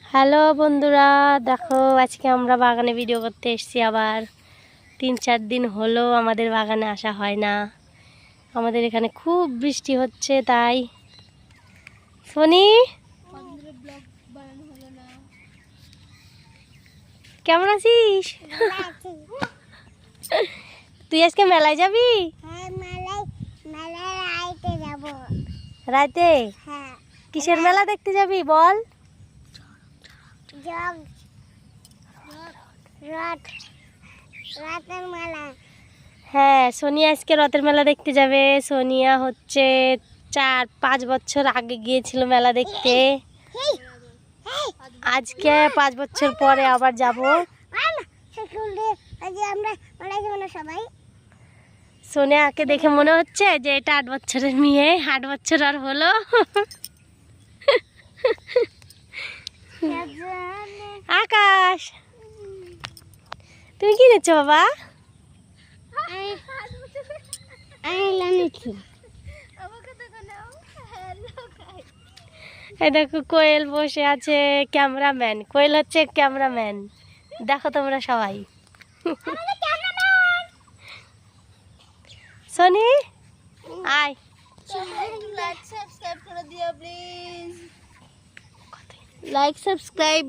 Hello বন্ধুরা, দেখো আজকে আমরা বাগানে ভিডিও করতে এসেছি। আবার 3-4 দিন হলো আমাদের বাগানে আসা হয় না। আমাদের এখানে খুব বৃষ্টি হচ্ছে, তাই সোনি কেমন আছিস? তুই আজকে মেলায় যাবি? রাতে কিসের মেলা দেখতে যাবি বল? হ্যাঁ, সোনিয়া আজকে রথের মেলা দেখতে যাবে। সোনিয়া হচ্ছে 4-5 বছর আগে গিয়েছিল মেলা দেখতে। আজকে 5 বছর পরে আবার যাব। সোনিয়াকে দেখে মনে হচ্ছে যে এটা 8 বছরের মেয়ে। 8 বছর আর হলো। আকাশ, তুমি কি নিচ্ছ বাবা? এই দেখো কোয়েল বসে আছে, ক্যামেরাম্যান। কোয়েল হচ্ছে ক্যামেরাম্যান, দেখো তোমরা সবাই। সোনি আয়, লাইক সাবস্ক্রাইব করে দিও প্লিজ। Like subscribe